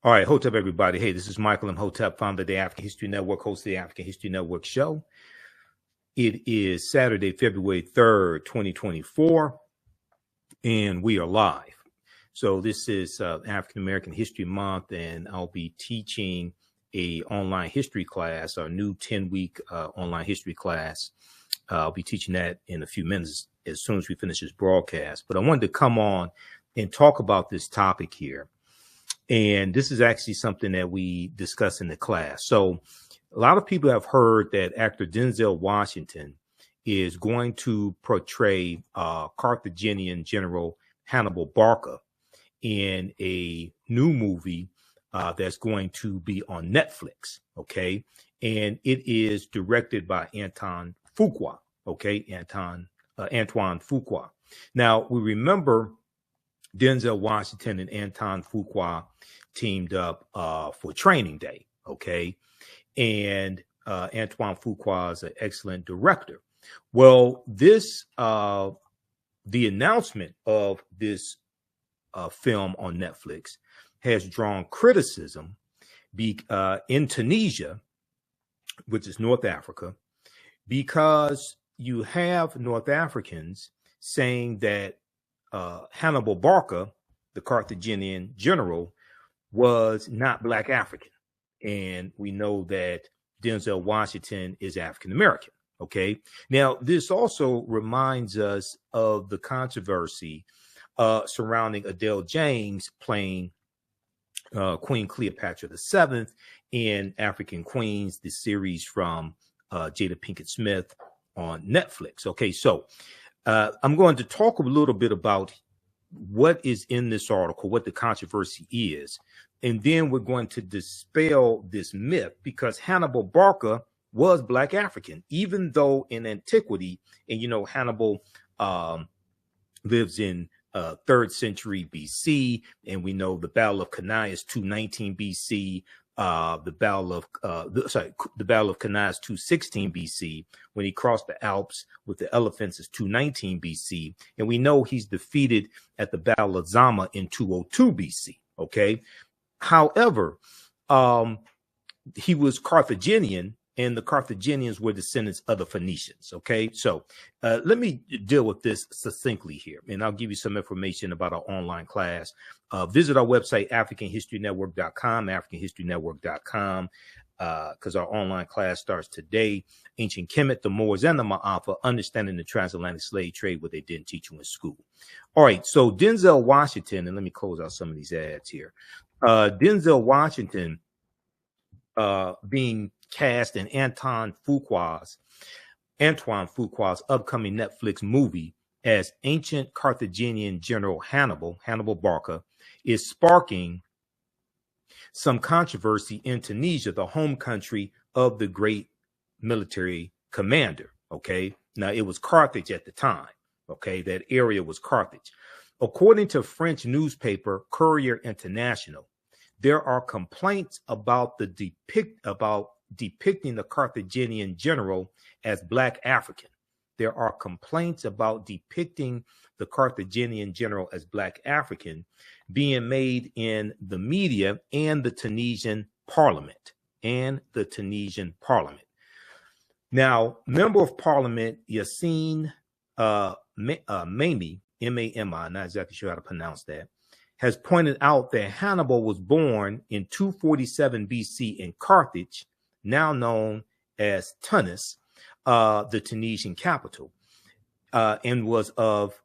All right, hold up, everybody. Hey, this is Michael Imhotep, founder of the African History Network, host of the African History Network show. It is Saturday, February 3rd, 2024, and we are live. So this is African American History Month, and I'll be teaching a online history class, our new 10-week online history class. I'll be teaching that in a few minutes as soon as we finish this broadcast. But I wanted to come on and talk about this topic here. And this is actually something that we discuss in the class. So a lot of people have heard that actor Denzel Washington is going to portray Carthaginian General Hannibal Barca in a new movie that's going to be on Netflix. Okay. And it is directed by Antoine Fuqua. Okay. Antoine Fuqua. Now we remember Denzel Washington and Antoine Fuqua teamed up for Training Day, okay? And Antoine Fuqua is an excellent director. Well, this the announcement of this film on Netflix has drawn criticism in Tunisia, which is North Africa, because you have North Africans saying that Hannibal Barca, the Carthaginian general, was not Black African. And we know that Denzel Washington is African American. Okay. Now, this also reminds us of the controversy surrounding Adele James playing Queen Cleopatra VII in African Queens, the series from Jada Pinkett Smith on Netflix. Okay. So I'm going to talk a little bit about what is in this article, what the controversy is, and then we're going to dispel this myth, because Hannibal Barca was Black African, even though in antiquity, and you know, Hannibal lives in 3rd century BC, and we know the Battle of Cannae is 219 BC. The Battle of Cannae is 216 BC. When he crossed the Alps with the elephants is 219 BC. And we know he's defeated at the Battle of Zama in 202 BC. Okay. However, he was Carthaginian, and the Carthaginians were descendants of the Phoenicians. Okay. So let me deal with this succinctly here, and I'll give you some information about our online class. Visit our website, AfricanHistoryNetwork.com, AfricanHistoryNetwork.com, because our online class starts today. Ancient Kemet, the Moors, and the Ma'afa, understanding the transatlantic slave trade, what they didn't teach you in school. All right. So Denzel Washington, and let me close out some of these ads here. Denzel Washington being cast in Antoine Fuqua's upcoming Netflix movie as ancient Carthaginian General Hannibal Barca, is sparking some controversy in Tunisia, the home country of the great military commander. Okay. Now, it was Carthage at the time. Okay. That area was Carthage. According to French newspaper Courrier International, there are complaints about depicting the Carthaginian general as Black African. There are complaints about depicting the Carthaginian general as Black African being made in the media and the Tunisian parliament. Now, Member of Parliament Yassine Mami, M-A-M-I, not exactly sure how to pronounce that, has pointed out that Hannibal was born in 247 BC in Carthage, now known as Tunis, the Tunisian capital, and was of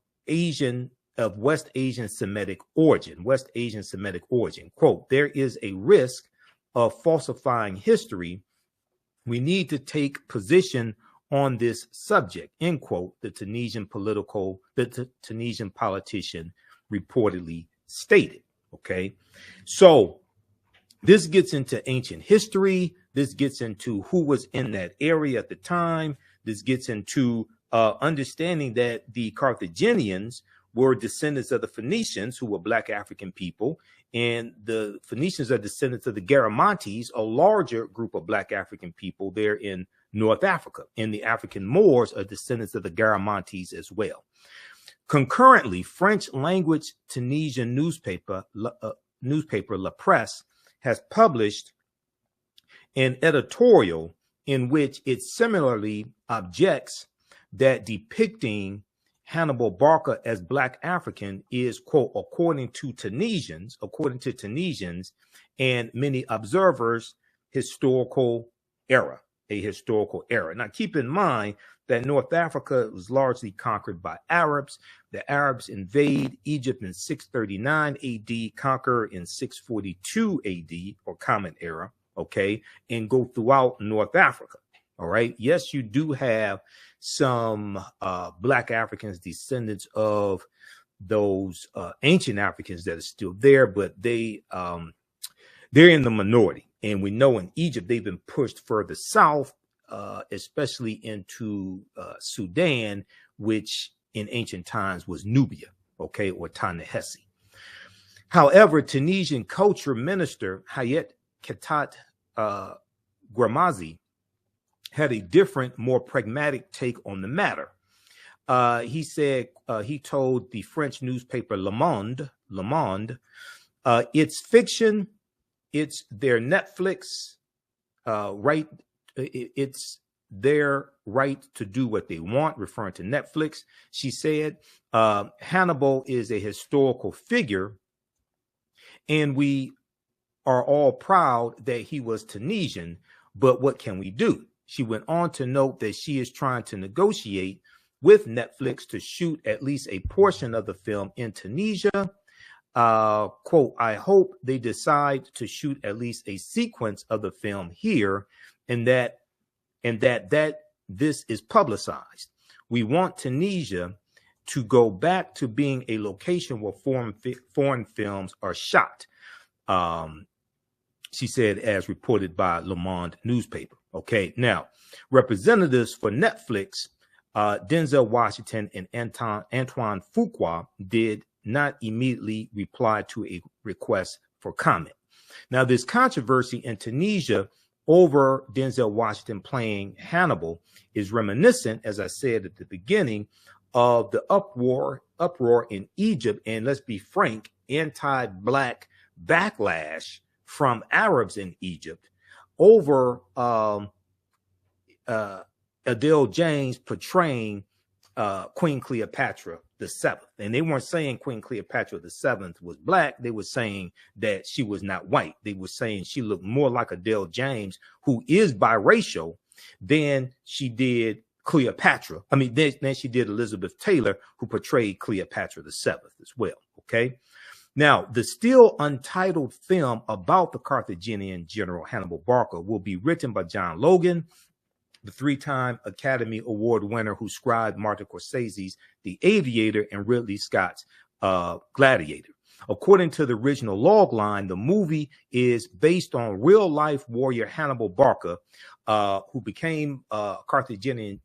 West Asian Semitic origin. Quote, there is a risk of falsifying history. We need to take position on this subject, end quote, the Tunisian politician reportedly stated. Okay. So this gets into ancient history. This gets into who was in that area at the time. This gets into understanding that the Carthaginians were descendants of the Phoenicians, who were Black African people, and the Phoenicians are descendants of the Garamantes, a larger group of Black African people there in North Africa, and the African Moors are descendants of the Garamantes as well. Concurrently, French language Tunisian newspaper La Presse has published an editorial in which it similarly objects that depicting Hannibal Barca as Black African is, quote, according to Tunisians and many observers, a historical error. Now, keep in mind that North Africa was largely conquered by Arabs. The Arabs invade Egypt in 639 AD, conquer in 642 AD, or Common Era, okay, and go throughout North Africa. All right. Yes, you do have some Black Africans, descendants of those ancient Africans that are still there, but they're in the minority. And we know in Egypt, they've been pushed further south, especially into Sudan, which in ancient times was Nubia, okay, or Ta-Nehesi. However, Tunisian culture minister Hayat Ketat Gramazi had a different, more pragmatic take on the matter. He said, he told the French newspaper Le Monde, it's fiction, it's their Netflix right, it's their right to do what they want, referring to Netflix. She said, Hannibal is a historical figure, and we are all proud that he was Tunisian, but what can we do? She went on to note that she is trying to negotiate with Netflix to shoot at least a portion of the film in Tunisia. Quote, I hope they decide to shoot at least a sequence of the film here, and that this is publicized. We want Tunisia to go back to being a location where foreign films are shot. She said, as reported by Le Monde newspaper. Okay, now, representatives for Netflix, Denzel Washington and Antoine Fuqua, did not immediately reply to a request for comment. Now, this controversy in Tunisia over Denzel Washington playing Hannibal is reminiscent, as I said at the beginning, of the uproar in Egypt, and let's be frank, anti-Black backlash from Arabs in Egypt over Adele James portraying Queen Cleopatra VII. And they weren't saying Queen Cleopatra VII was Black. They were saying that she was not white. They were saying she looked more like Adele James, who is biracial, than she did Cleopatra. I mean, then she did Elizabeth Taylor, who portrayed Cleopatra VII as well. Okay. Now, the still untitled film about the Carthaginian general Hannibal Barca will be written by John Logan, the three-time Academy Award winner who scribed Martin Scorsese's The Aviator and Ridley Scott's Gladiator. According to the original logline, the movie is based on real-life warrior Hannibal Barca, who became Carthaginian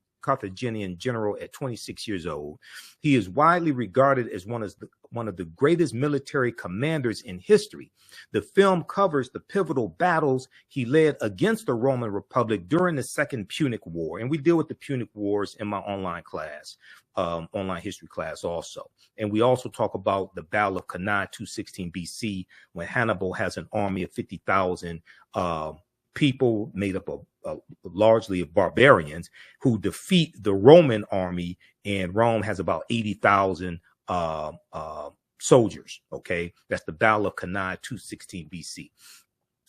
general at 26 years old. He is widely regarded as one of the greatest military commanders in history. The film covers the pivotal battles he led against the Roman Republic during the Second Punic War. And we deal with the Punic Wars in my online class, online history class also. And we also talk about the Battle of Cannae 216 BC, when Hannibal has an army of 50,000 people made up of largely of barbarians who defeat the Roman army, and Rome has about 80,000 soldiers. Okay, that's the Battle of Cannae 216 BC.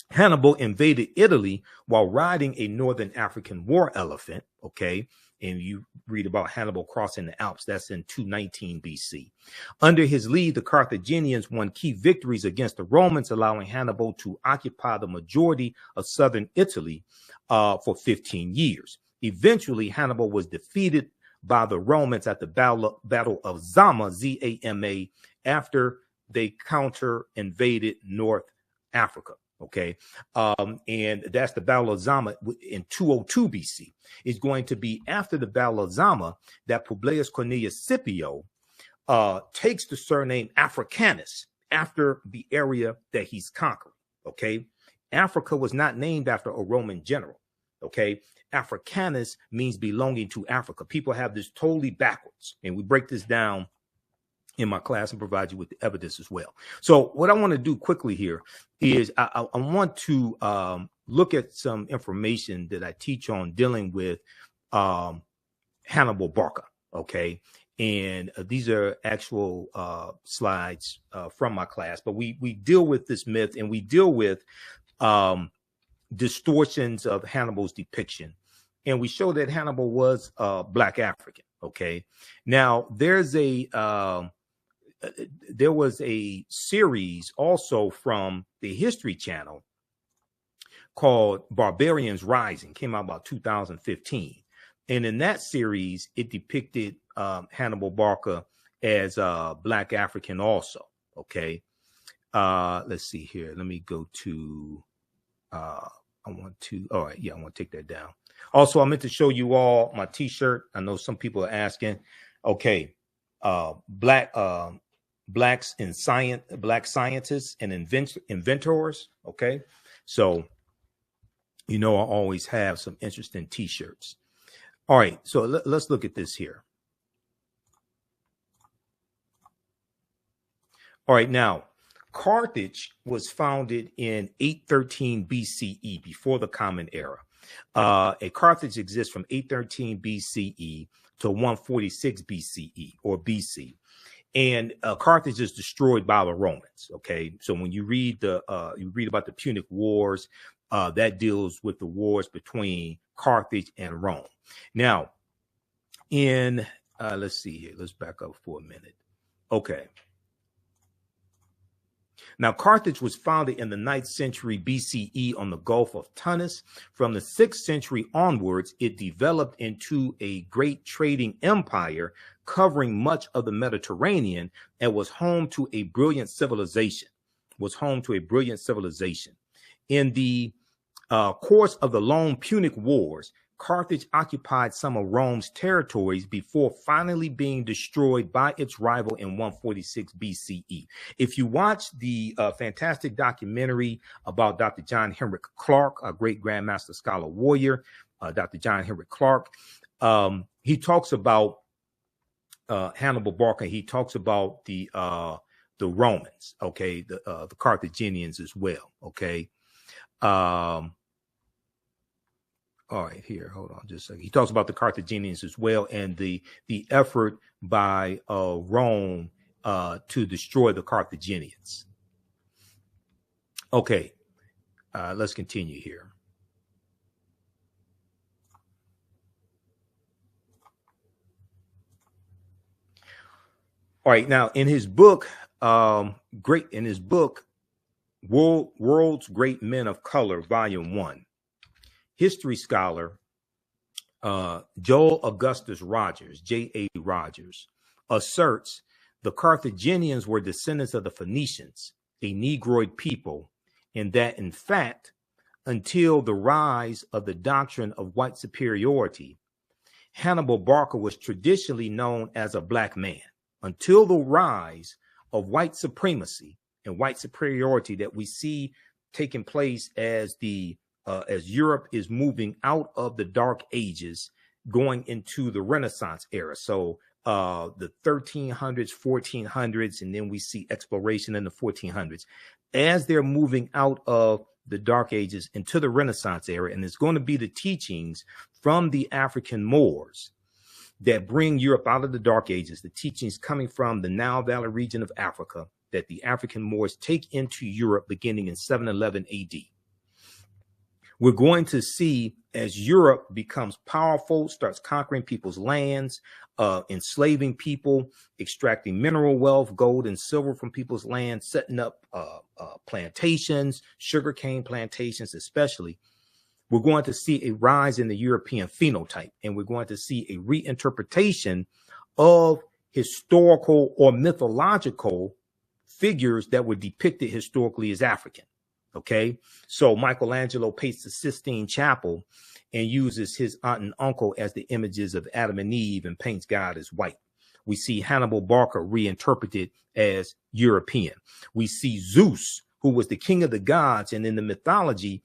Hannibal invaded Italy while riding a northern African war elephant. Okay, and you read about Hannibal crossing the Alps. That's in 219 BC. Under his lead, the Carthaginians won key victories against the Romans, allowing Hannibal to occupy the majority of southern Italy for 15 years. Eventually, Hannibal was defeated by the Romans at the Battle of Zama, Z-A-M-A, after they counter-invaded North Africa. Okay, and that's the Battle of Zama in 202 BC. It's going to be after the Battle of Zama that Publius Cornelius Scipio takes the surname Africanus after the area that he's conquering. Okay, Africa was not named after a Roman general. Okay, Africanus means belonging to Africa. People have this totally backwards, and we break this down in my class and provide you with the evidence as well. So what I want to do quickly here is I want to look at some information that I teach on dealing with Hannibal Barca. Okay. And these are actual slides from my class, but we deal with this myth, and we deal with distortions of Hannibal's depiction. And we show that Hannibal was Black African. Okay. Now there was a series also from the History Channel called Barbarians Rising, came out about 2015. And in that series, it depicted Hannibal Barca as Black African also. Okay. Let's see here. Let me go to, all right. Yeah, I want to take that down. Also, I meant to show you all my t-shirt. I know some people are asking. Okay. Blacks in science, Black scientists and inventors. Okay. So, I always have some interesting t-shirts. All right. So let's look at this here. All right. Now, Carthage was founded in 813 BCE, before the Common Era. A Carthage exists from 813 BCE to 146 BCE or BC. And Carthage is destroyed by the Romans. Okay. So when you read about the Punic Wars, that deals with the wars between Carthage and Rome. Now, let's see here. Let's back up for a minute. Okay. Now, Carthage was founded in the 9th century BCE on the Gulf of Tunis. From the 6th century onwards, it developed into a great trading empire covering much of the Mediterranean and was home to a brilliant civilization. In the course of the long Punic Wars, Carthage occupied some of Rome's territories before finally being destroyed by its rival in 146 BCE. If you watch the fantastic documentary about Dr. John Henrik Clarke, a great Grandmaster Scholar Warrior, Dr. John Henrik Clarke, he talks about Hannibal Barca. He talks about the Romans, okay, the Carthaginians as well, okay. All right, here, hold on just a second. He talks about the Carthaginians as well, and the effort by Rome to destroy the Carthaginians. Okay, let's continue here. All right, now in his book, World's Great Men of Color, Volume 1, history scholar Joel Augustus Rogers, J.A. Rogers, asserts the Carthaginians were descendants of the Phoenicians, a Negroid people, and that, in fact, until the rise of the doctrine of white superiority, Hannibal Barca was traditionally known as a Black man. Until the rise of white supremacy and white superiority that we see taking place as Europe is moving out of the Dark Ages, going into the Renaissance era. So the 1300s, 1400s, and then we see exploration in the 1400s. As they're moving out of the Dark Ages into the Renaissance era, and it's going to be the teachings from the African Moors that bring Europe out of the Dark Ages, the teachings coming from the Nile Valley region of Africa that the African Moors take into Europe beginning in 711 AD. We're going to see as Europe becomes powerful, starts conquering people's lands, enslaving people, extracting mineral wealth, gold and silver from people's lands, setting up plantations, sugarcane plantations especially. We're going to see a rise in the European phenotype, and we're going to see a reinterpretation of historical or mythological figures that were depicted historically as African. Okay, so Michelangelo paints the Sistine Chapel and uses his aunt and uncle as the images of Adam and Eve and paints God as white. We see Hannibal Barca reinterpreted as European. We see Zeus, who was the king of the gods, and in the mythology,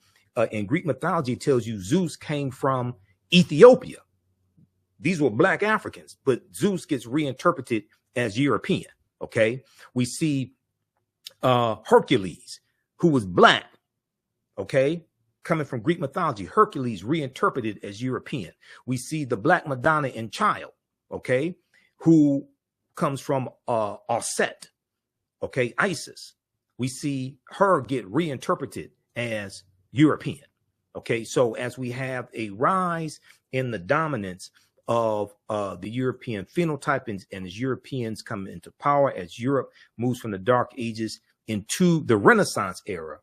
in Greek mythology, it tells you Zeus came from Ethiopia. These were Black Africans, but Zeus gets reinterpreted as European. Okay. We see Hercules, who was black. Okay. Coming from Greek mythology, Hercules reinterpreted as European. We see the Black Madonna and Child, okay, who comes from Osset, okay, Isis. We see her get reinterpreted as European. Okay, so as we have a rise in the dominance of the European phenotype and as Europeans come into power, as Europe moves from the Dark Ages into the Renaissance era,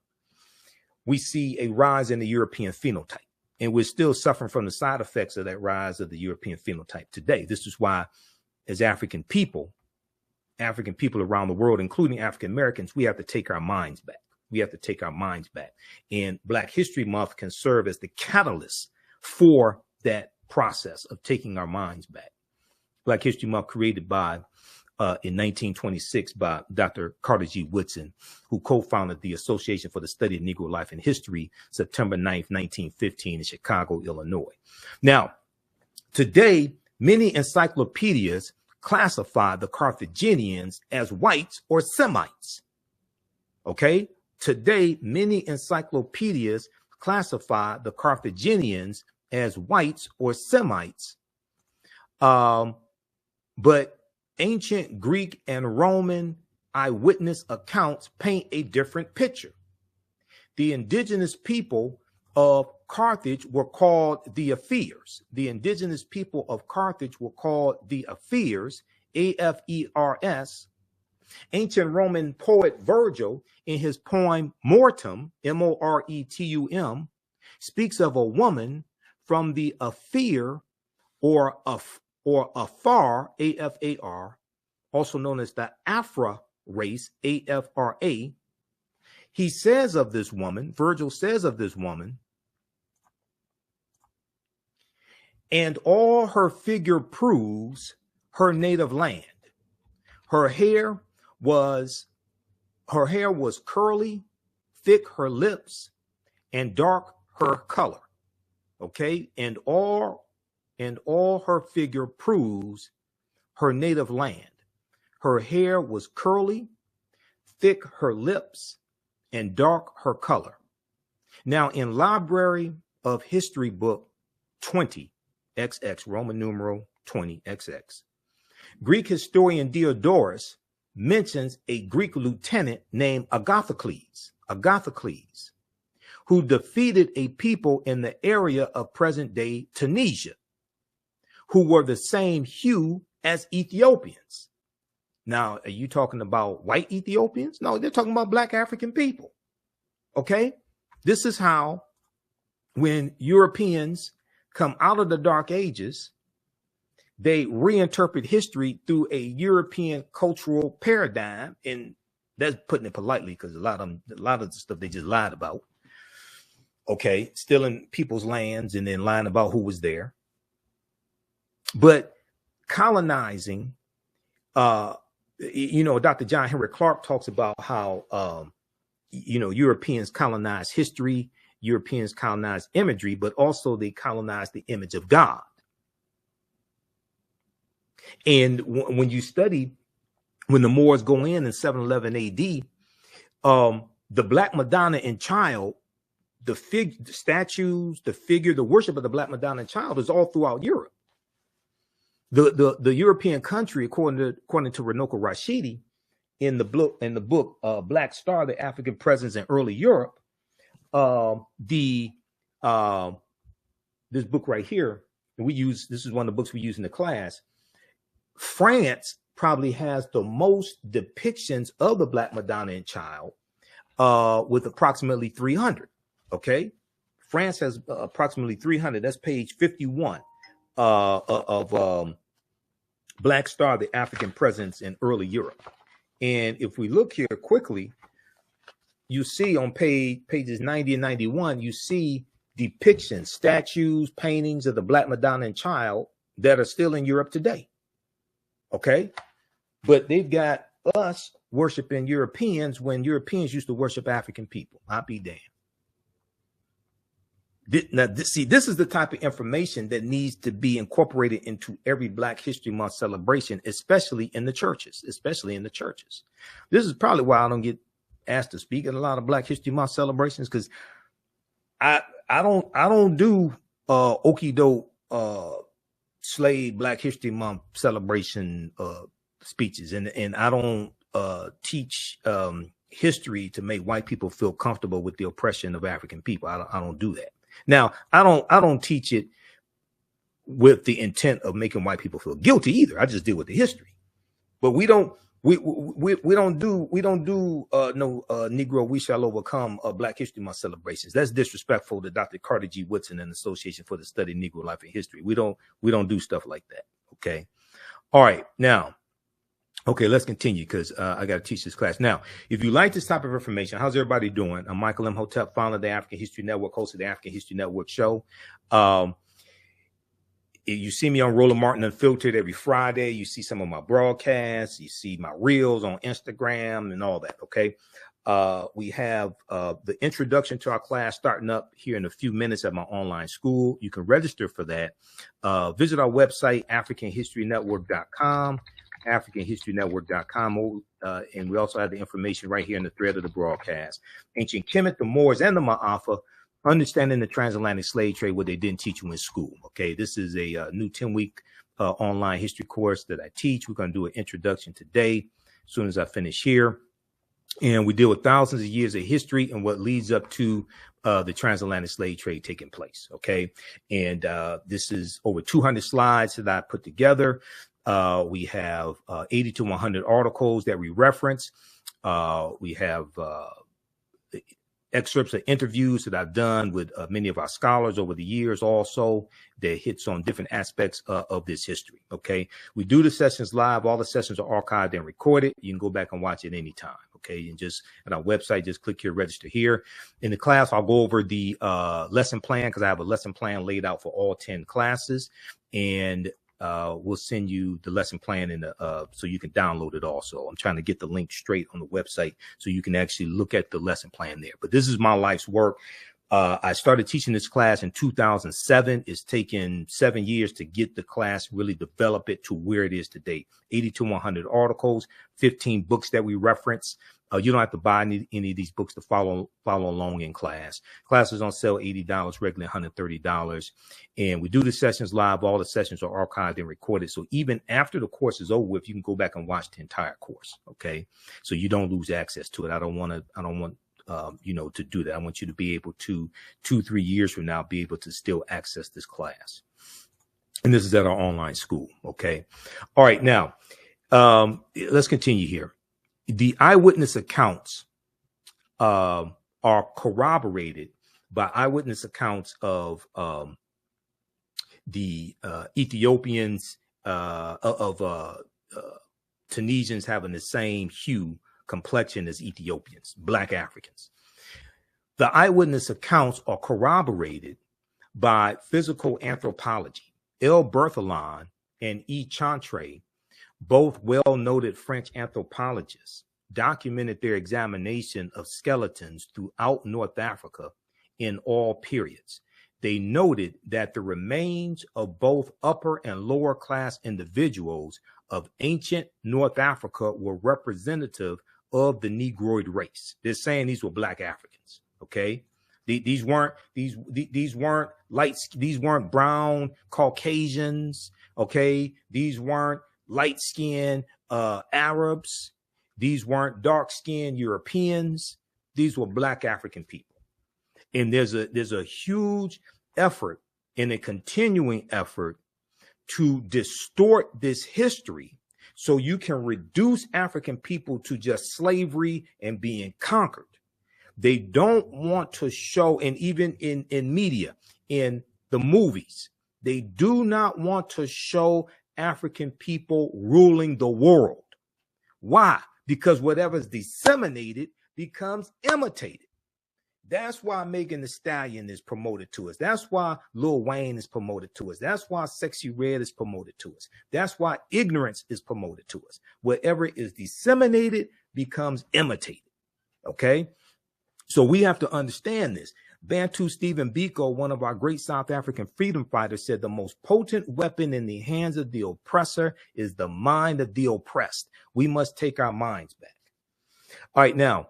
we see a rise in the European phenotype. And we're still suffering from the side effects of that rise of the European phenotype today. This is why, as African people around the world, including African Americans, we have to take our minds back. We have to take our minds back. And Black History Month can serve as the catalyst for that process of taking our minds back. Black History Month created by in 1926 by Dr. Carter G. Woodson, who co-founded the Association for the Study of Negro Life and History, September 9th, 1915 in Chicago, Illinois. Now, today, many encyclopedias classify the Carthaginians as whites or Semites. Okay? Today, many encyclopedias classify the Carthaginians as whites or Semites. But ancient Greek and Roman eyewitness accounts paint a different picture. The indigenous people of Carthage were called the Afirs. The indigenous people of Carthage were called the Afirs, A-F-E-R-S. Ancient Roman poet Virgil, in his poem Mortem, M-O-R-E-T-U-M, speaks of a woman from the Afir or Afar, A-F-A-R, also known as the Afra race, A-F-R-A. He says of this woman, Virgil says of this woman, and all her figure proves her native land. Her hair was curly, thick her lips, and dark her color. Okay, and all her figure proves her native land. Her hair was curly, thick her lips, and dark her color. Now, in Library of History book 20, XX, Roman numeral 20XX, Greek historian Diodorus mentions a Greek lieutenant named Agathocles, who defeated a people in the area of present-day Tunisia, who were the same hue as Ethiopians. Now, are you talking about white Ethiopians? No, they're talking about Black African people. Okay? This is how, when Europeans come out of the Dark Ages, they reinterpret history through a European cultural paradigm, and that's putting it politely because a lot of the stuff they just lied about. Okay, stealing people's lands and then lying about who was there. But colonizing, Dr. John Henry Clark talks about how, Europeans colonized history, Europeans colonized imagery, but also they colonized the image of God. And when you study, when the Moors go in 711 AD, the Black Madonna and Child, the statues, the figure, the worship of the Black Madonna and Child is all throughout Europe. The European country, according to Runoko Rashidi, in the book Black Star: The African Presence in Early Europe, this book right here, and this is one of the books we use in the class. France probably has the most depictions of the Black Madonna and Child, with approximately 300. Okay, France has approximately 300. That's page 51 of Black Star: The African Presence in Early Europe. And if we look here quickly, you see on pages 90 and 91, you see depictions, statues, paintings of the Black Madonna and Child that are still in Europe today. Okay, but they've got us worshiping Europeans when Europeans used to worship African people. I'll be damned. See, this is the type of information that needs to be incorporated into every Black History Month celebration, especially in the churches. This is probably why I don't get asked to speak at a lot of Black History Month celebrations, because I don't do okie doke slave Black History Month celebration speeches, and I don't teach history to make white people feel comfortable with the oppression of African people. I don't do that. Now, I don't teach it with the intent of making white people feel guilty either. I just deal with the history. But we don't do no Negro We Shall Overcome Black History Month celebrations. That's disrespectful to Dr. Carter G. Woodson and the Association for the Study of Negro Life and History. We don't do stuff like that. Okay. All right. Now, okay, let's continue, because I got to teach this class. Now, if you like this type of information, how's everybody doing? I'm Michael Imhotep, founder of the African History Network, host of the African History Network show. You see me on Roland Martin Unfiltered every Friday. You see some of my broadcasts. You see my reels on Instagram and all that, okay? We have the introduction to our class starting up here in a few minutes at my online school. You can register for that. Visit our website, AfricanHistoryNetwork.com. AfricanHistoryNetwork.com, and we also have the information right here in the thread of the broadcast. Ancient Kemet, the Moors, and the Ma'afa, understanding the transatlantic slave trade, what they didn't teach you in school. Okay, this is a new 10-week online history course that I teach. We're going to do an introduction today as soon as I finish here. And we deal with thousands of years of history and what leads up to the transatlantic slave trade taking place. Okay, and this is over 200 slides that I put together. We have 80 to 100 articles that we reference. We have excerpts of interviews that I've done with many of our scholars over the years also that hits on different aspects of this history. Okay, we do the sessions live. All the sessions are archived and recorded. You can go back and watch it anytime. Okay, and just at our website, just click here, register here. In the class, I'll go over the lesson plan, because I have a lesson plan laid out for all 10 classes, and we'll send you the lesson plan in the, so you can download it also. I'm trying to get the link straight on the website so you can actually look at the lesson plan there. But this is my life's work. I started teaching this class in 2007. It's taken 7 years to get the class, really develop it to where it is today. 80 to 100 articles, 15 books that we reference. You don't have to buy any of these books to follow along in class. Classes on sale $80, regularly $130. And we do the sessions live. All the sessions are archived and recorded. So even after the course is over with, you can go back and watch the entire course. Okay. So you don't lose access to it. I don't want to do that. I want you to be able to 2-3 years from now, be able to still access this class. And this is at our online school. Okay. All right. Now, let's continue here. The eyewitness accounts are corroborated by eyewitness accounts of the Ethiopians, Tunisians having the same hue, complexion as Ethiopians, Black Africans. The eyewitness accounts are corroborated by physical anthropology. L. Berthelon and E. Chantre, both well-noted French anthropologists, documented their examination of skeletons throughout North Africa in all periods. They noted that the remains of both upper and lower class individuals of ancient North Africa were representative of the Negroid race. They're saying these were Black Africans. Okay, these weren't brown Caucasians. Okay, these weren't light-skinned Arabs. These weren't dark-skinned Europeans. These were Black African people. And there's a huge effort and a continuing effort to distort this history so you can reduce African people to just slavery and being conquered. They don't want to show, and even in media, in the movies, they do not want to show African people ruling the world. Why? Because whatever's disseminated becomes imitated. That's why Megan Thee Stallion is promoted to us. That's why Lil Wayne is promoted to us. That's why Sexy Red is promoted to us. That's why ignorance is promoted to us. Whatever is disseminated becomes imitated. Okay? So we have to understand this. Bantu Stephen Biko, one of our great South African freedom fighters, said the most potent weapon in the hands of the oppressor is the mind of the oppressed. We must take our minds back. All right, now,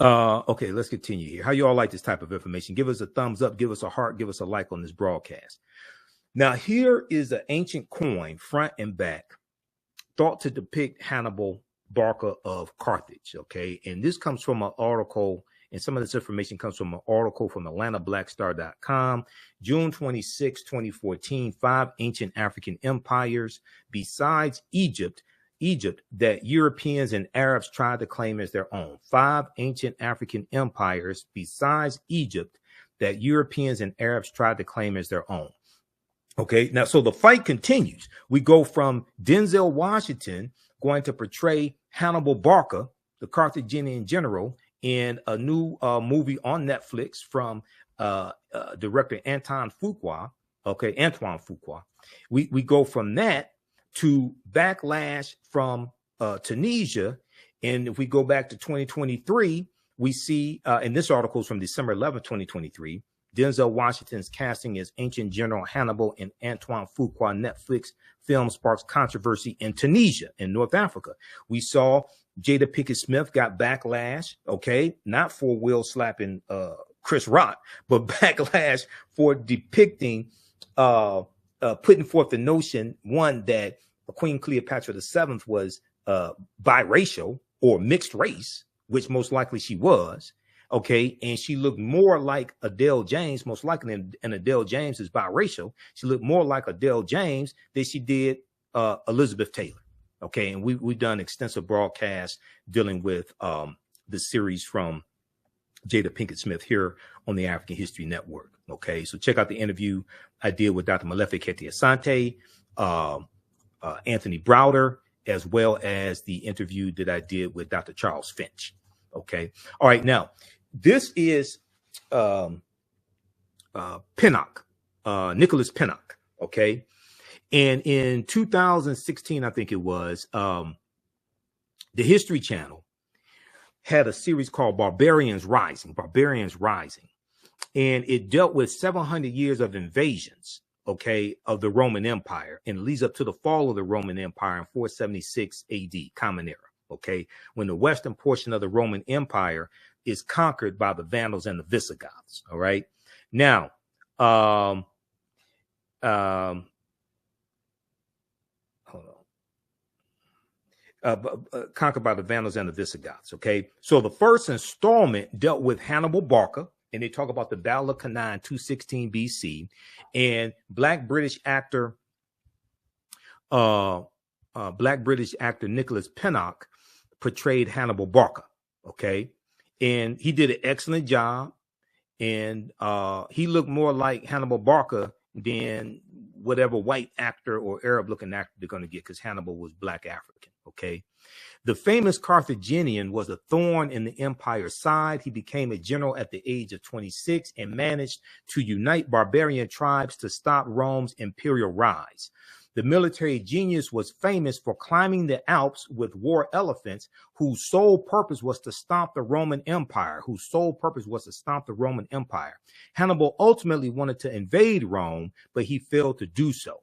okay, let's continue here. How you all like this type of information? Give us a thumbs up, give us a heart, give us a like on this broadcast. Now, here is an ancient coin, front and back, thought to depict Hannibal Barca of Carthage, okay? And this comes from an article, and some of this information comes from an article from AtlantaBlackStar.com, June 26, 2014, 5 ancient African empires besides Egypt that Europeans and Arabs tried to claim as their own. 5 ancient African empires besides Egypt that Europeans and Arabs tried to claim as their own. Okay, now, so the fight continues. We go from Denzel Washington going to portray Hannibal Barca, the Carthaginian general, in a new movie on Netflix from director Antoine Fuqua. Okay, Antoine Fuqua. We go from that to backlash from Tunisia. And if we go back to 2023, we see, and this article is from December 11, 2023, Denzel Washington's casting as ancient General Hannibal in Antoine Fuqua Netflix film sparks controversy in Tunisia, in North Africa. We saw Jada Pinkett Smith got backlash, okay, not for Will slapping Chris Rock, but backlash for depicting, putting forth the notion, one, that Queen Cleopatra VII was biracial or mixed race, which most likely she was. Okay, and she looked more like Adele James, most likely, and Adele James is biracial. She looked more like Adele James than she did Elizabeth Taylor. Okay, and we've done extensive broadcasts dealing with the series from Jada Pinkett Smith here on the African History Network. Okay, so check out the interview I did with Dr. Malefe Kete Asante, Anthony Browder, as well as the interview that I did with Dr. Charles Finch. Okay, all right, now, this is Pinnock, Nicholas Pinnock, okay? And in 2016, I think it was, the History Channel had a series called Barbarians Rising, and it dealt with 700 years of invasions, okay, of the Roman Empire, and it leads up to the fall of the Roman Empire in 476 AD, Common Era, okay, when the western portion of the Roman Empire is conquered by the Vandals and the Visigoths. All right. Now, hold on. Conquered by the Vandals and the Visigoths. Okay. So the first installment dealt with Hannibal Barca, and they talk about the Battle of Cannae in 216 BC, and Black British actor Nicholas Pinnock portrayed Hannibal Barca. Okay. And he did an excellent job. And he looked more like Hannibal Barca than whatever white actor or Arab looking actor they're going to get, because Hannibal was Black African. Okay. The famous Carthaginian was a thorn in the empire's side. He became a general at the age of 26 and managed to unite barbarian tribes to stop Rome's imperial rise. The military genius was famous for climbing the Alps with war elephants, whose sole purpose was to stomp the Roman Empire, Hannibal ultimately wanted to invade Rome, but he failed to do so.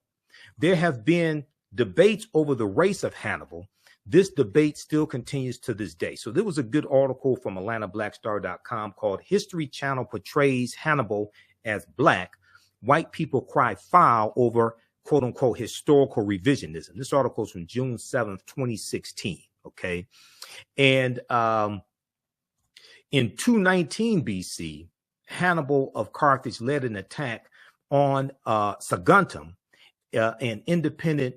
There have been debates over the race of Hannibal. This debate still continues to this day. So there was a good article from AtlantaBlackStar.com called History Channel Portrays Hannibal as Black. White people cry foul over quote unquote historical revisionism. This article is from June 7th, 2016. Okay. And in 219 BC, Hannibal of Carthage led an attack on Saguntum, an independent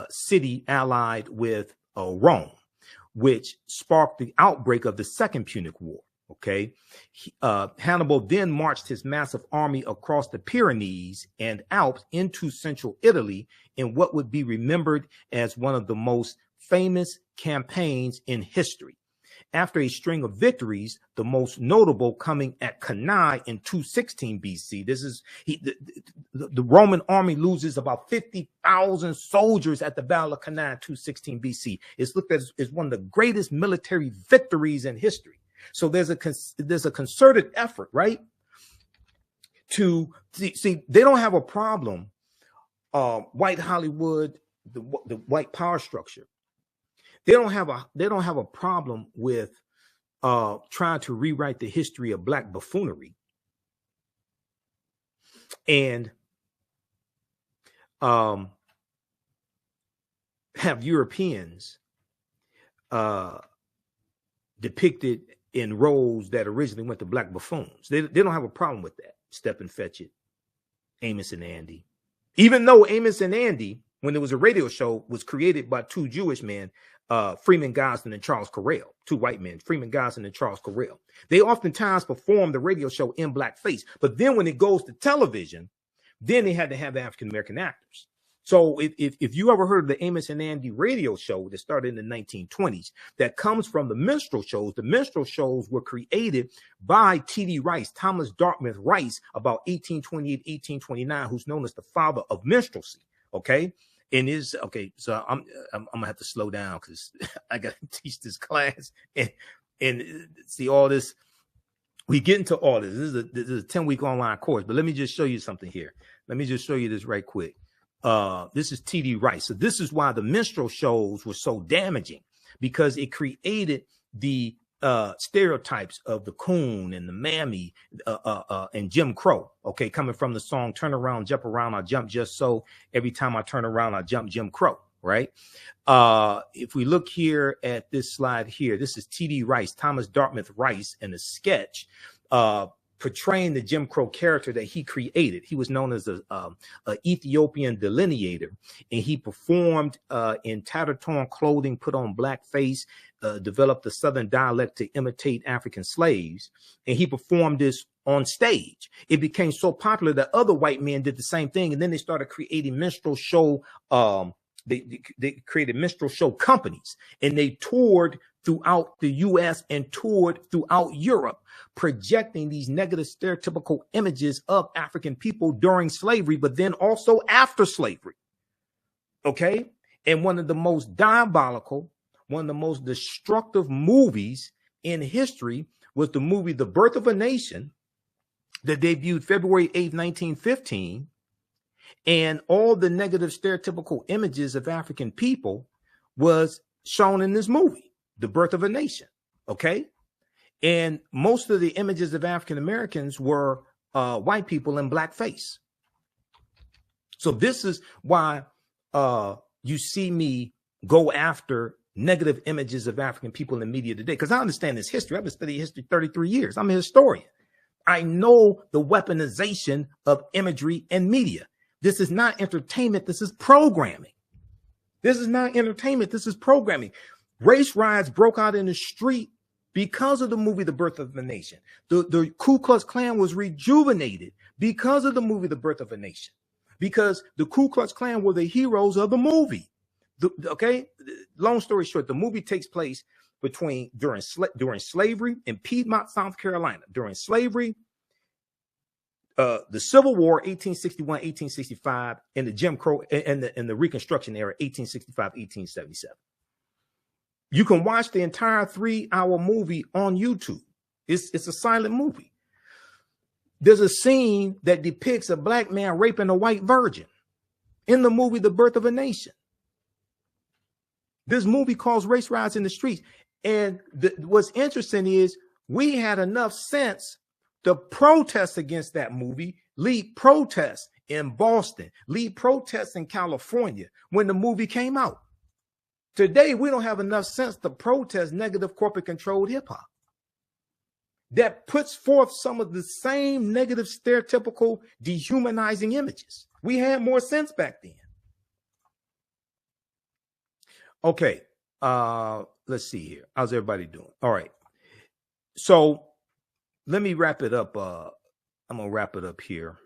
city allied with Rome, which sparked the outbreak of the Second Punic War. Okay. Hannibal then marched his massive army across the Pyrenees and Alps into central Italy in what would be remembered as one of the most famous campaigns in history. After a string of victories, the most notable coming at Cannae in 216 BC. This is the Roman army loses about 50,000 soldiers at the Battle of Cannae in 216 BC. It's looked at as one of the greatest military victories in history. So there's a concerted effort, right, to see they don't have a problem. White Hollywood, the white power structure, they don't have a problem with trying to rewrite the history of black buffoonery and have Europeans depicted in roles that originally went to black buffoons. They don't have a problem with that. Step and Fetch It, Amos and Andy. Even though Amos and Andy, when there was a radio show, was created by two Jewish men, Freeman Gosden and Charles Correll, two white men, Freeman Gosden and Charles Correll. They oftentimes perform the radio show in blackface. But then when it goes to television, then they had to have African-American actors. So if you ever heard of the Amos and Andy radio show that started in the 1920s, that comes from the minstrel shows. The minstrel shows were created by T.D. Rice, Thomas Dartmouth Rice, about 1828, 1829, who's known as the father of minstrelsy. Okay. And so I'm gonna have to slow down because I gotta teach this class and see all this. We get into all this. This is a 10-week online course, but let me just show you something here. Let me just show you this right quick. This is T.D. Rice. So this is why the minstrel shows were so damaging, because it created the stereotypes of the coon and the mammy and Jim Crow. Okay, coming from the song "Turn Around, Jump Around, I Jump Just So." Every time I turn around, I jump Jim Crow. Right. If we look here at this slide here, this is T.D. Rice, Thomas Dartmouth Rice, in a sketch portraying the Jim Crow character that he created. He was known as a Ethiopian delineator, and he performed in tattered torn clothing, put on blackface, developed a Southern dialect to imitate African slaves, and he performed this on stage. It became so popular that other white men did the same thing, and then they started creating minstrel show. They created minstrel show companies, and they toured throughout the U.S. and toured throughout Europe, projecting these negative stereotypical images of African people during slavery, but then also after slavery. Okay. And one of the most diabolical, one of the most destructive movies in history was the movie The Birth of a Nation, that debuted February 8th, 1915. And all the negative stereotypical images of African people was shown in this movie, The Birth of a Nation. Okay. And most of the images of African Americans were white people in blackface. So this is why you see me go after negative images of African people in the media today, because I understand this history. I've been studying history 33 years. I'm a historian. I know the weaponization of imagery and media. This is not entertainment. This is programming. This is not entertainment. This is programming. Race riots broke out in the street because of the movie The Birth of a Nation. The Ku Klux Klan was rejuvenated because of the movie The Birth of a Nation, because the Ku Klux Klan were the heroes of the movie. Okay, long story short, the movie takes place during slavery in Piedmont, South Carolina, during slavery, the Civil War, 1861, 1865, and the Jim Crow and the Reconstruction era, 1865, 1877. You can watch the entire 3-hour movie on YouTube. It's a silent movie. There's a scene that depicts a black man raping a white virgin in the movie The Birth of a Nation. This movie caused race riots in the streets. And what's interesting is we had enough sense to protest against that movie, lead protests in Boston, lead protests in California when the movie came out. Today, we don't have enough sense to protest negative corporate controlled hip hop that puts forth some of the same negative, stereotypical, dehumanizing images. We had more sense back then. Okay. Let's see here. How's everybody doing? All right. So let me wrap it up. I'm going to wrap it up here.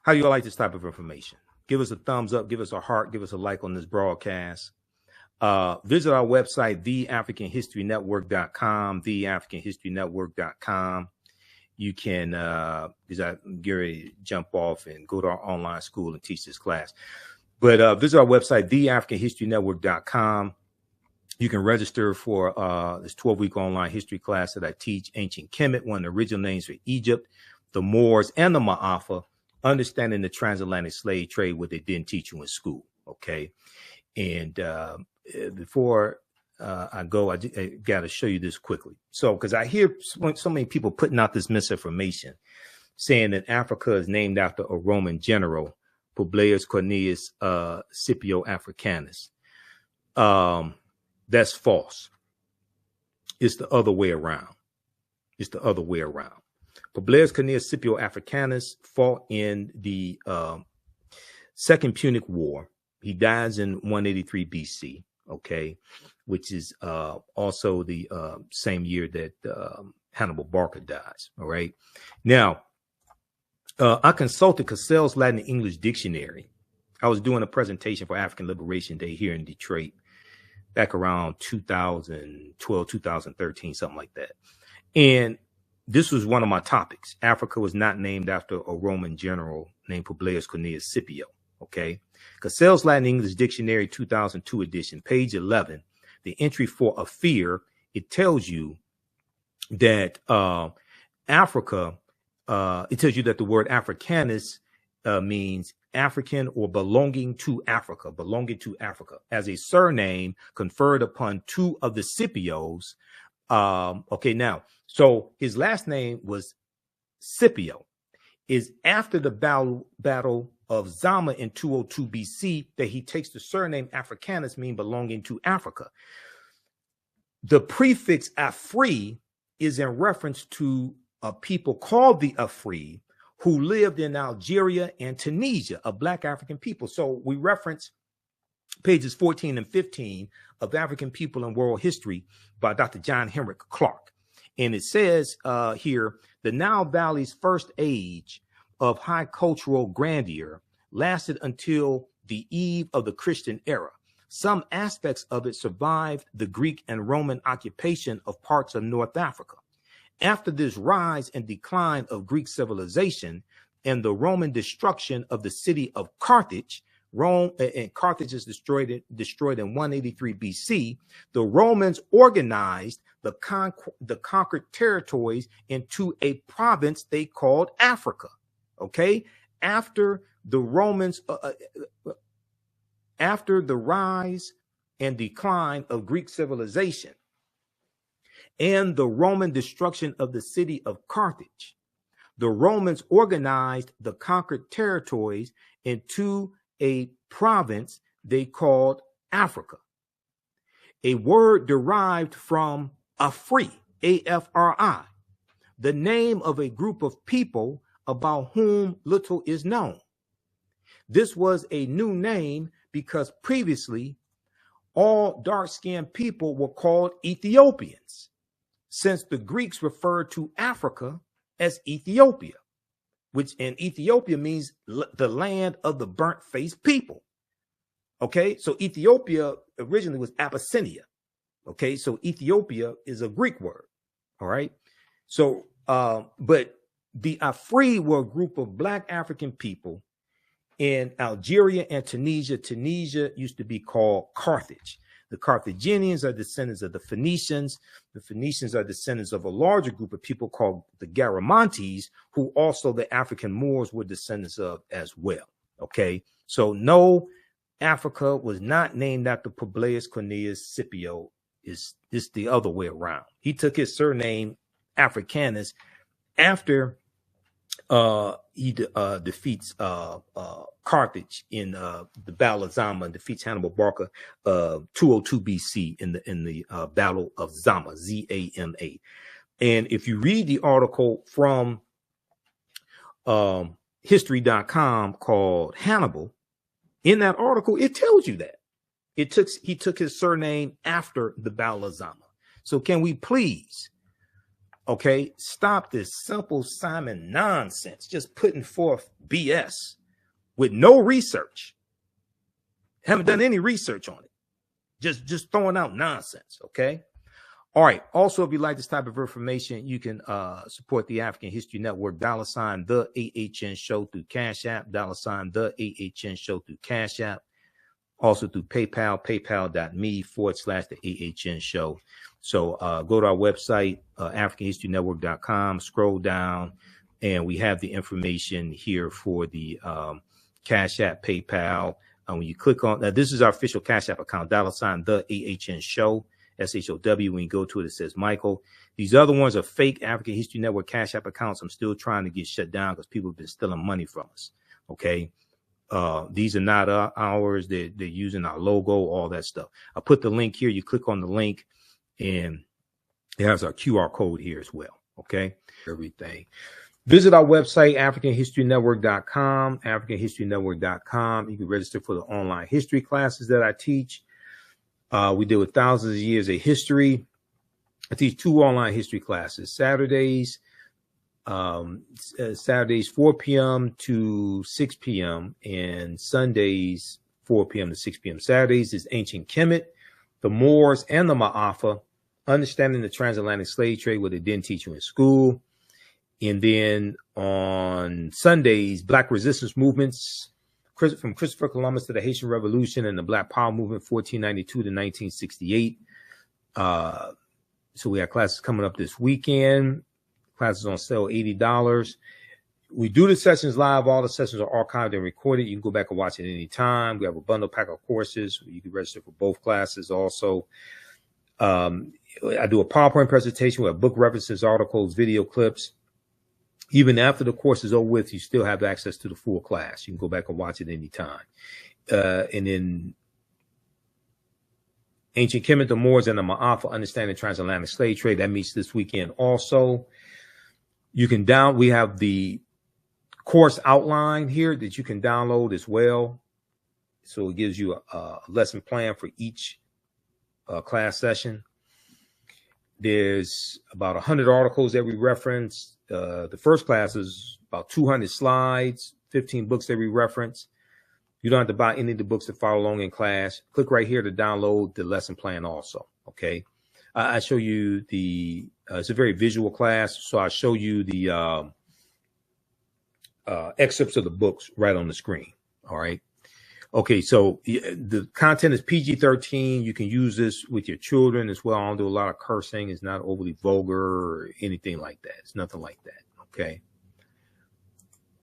How do you like this type of information? Give us a thumbs up. Give us a heart. Give us a like on this broadcast. Visit our website, theafricanhistorynetwork.com, theafricanhistorynetwork.com. You can, because I'm getting ready to jump off and go to our online school and teach this class. But visit our website, theafricanhistorynetwork.com. You can register for this 12-week online history class that I teach, Ancient Kemet, one of the original names for Egypt, the Moors, and the Ma'afa, understanding the transatlantic slave trade, what they didn't teach you in school. Okay. And before I go, I got to show you this quickly. So, because I hear so many people putting out this misinformation saying that Africa is named after a Roman general, Publius Cornelius Scipio Africanus. That's false. It's the other way around. It's the other way around. Publius Cornelius Scipio Africanus fought in the Second Punic War. He dies in 183 BC, okay, which is also the same year that Hannibal Barca dies, all right? Now, I consulted Cassell's Latin and English Dictionary. I was doing a presentation for African Liberation Day here in Detroit back around 2012, 2013, something like that. And this was one of my topics. Africa was not named after a Roman general named Publius Cornelius Scipio, okay? Cassell's Latin and English Dictionary 2002 edition, page 11, the entry for a fear, it tells you that Africa, it tells you that the word Africanus means African or belonging to Africa, as a surname conferred upon two of the Scipios. Okay, now, so his last name was Scipio. Is after the battle of Zama in 202 BC that he takes the surname Africanus, mean belonging to Africa. The prefix Afri is in reference to a people called the Afri who lived in Algeria and Tunisia, a Black African people. So we reference pages 14 and 15 of African People in World History by Dr. John Henrik Clarke. And it says here, the Nile Valley's first age of high cultural grandeur lasted until the eve of the Christian era. Some aspects of it survived the Greek and Roman occupation of parts of North Africa. After this rise and decline of Greek civilization and the Roman destruction of the city of Carthage, Carthage is destroyed in 183 BC. The Romans organized the conquered territories into a province they called Africa. Okay, after the Romans, after the rise and decline of Greek civilization and the Roman destruction of the city of Carthage, the Romans organized the conquered territories into a province they called Africa, a word derived from Afri, A-F-R-I, the name of a group of people about whom little is known. This was a new name because previously all dark-skinned people were called Ethiopians, since the Greeks referred to Africa as Ethiopia, which in Ethiopia means the land of the burnt-faced people. Okay, so Ethiopia originally was Abyssinia. Okay, so Ethiopia is a Greek word. All right, so but the Afri were a group of Black African people in Algeria and Tunisia. Tunisia used to be called Carthage. The Carthaginians are descendants of the Phoenicians. The Phoenicians are descendants of a larger group of people called the Garamantes, who also the African Moors were descendants of as well. Okay, so no, Africa was not named after Publius Cornelius Scipio. It's the other way around. He took his surname Africanus after he defeats Carthage in the Battle of Zama and defeats Hannibal Barca 202 BC in the Battle of Zama, Z-A-M-A. And if you read the article from history.com called Hannibal, in that article, it tells you that he took his surname after the Battle of Zama. So can we please, okay, stop this Simple Simon nonsense, just putting forth BS with no research. Haven't done any research on it. Just throwing out nonsense, okay? All right. Also, if you like this type of information, you can support the African History Network, $ the AHN Show through Cash App, $ the AHN Show through Cash App. Also through PayPal, paypal.me/the AHN Show. So go to our website, AfricanHistoryNetwork.com, scroll down, And we have the information here for the Cash App, PayPal. When you click on that, this is our official Cash App account, $ the AHN show, SHOW. When you go to it, it says Michael. These other ones are fake African History Network Cash App accounts. I'm still trying to get shut down because people have been stealing money from us. Okay. These are not ours. They're using our logo, all that stuff. I put the link here. You click on the link and it has our QR code here as well. Okay. Everything. Visit our website, AfricanHistoryNetwork.com, AfricanHistoryNetwork.com. You can register for the online history classes that I teach. We deal with thousands of years of history. I teach 2 online history classes, Saturdays 4 p.m. to 6 p.m. and Sundays 4 p.m. to 6 p.m. Saturdays is Ancient Kemet, the Moors, and the Ma'afa, understanding the transatlantic slave trade, what they didn't teach you in school. And then on Sundays, Black resistance movements, from Christopher Columbus to the Haitian Revolution and the Black Power movement, 1492 to 1968. So we have classes coming up this weekend. Classes on sale, $80. We do the sessions live. All the sessions are archived and recorded. You can go back and watch it any time. We have a bundle pack of courses. You can register for both classes also. I do a PowerPoint presentation with book references, articles, video clips. Even after the course is over with, you still have access to the full class. You can go back and watch it anytime. And then Ancient Kemet, the Moors, and the Ma'afa, understanding transatlantic slave trade. That meets this weekend also. You can we have the course outline here that you can download as well. So it gives you a lesson plan for each class session. There's about 100 articles that we reference. The first class is about 200 slides, 15 books that we reference. You don't have to buy any of the books to follow along in class. Click right here to download the lesson plan also. Okay. I show you the, it's a very visual class. So I show you the excerpts of the books right on the screen. All right. Okay. So the content is PG-13. You can use this with your children as well. I don't do a lot of cursing. It's not overly vulgar or anything like that. It's nothing like that. Okay.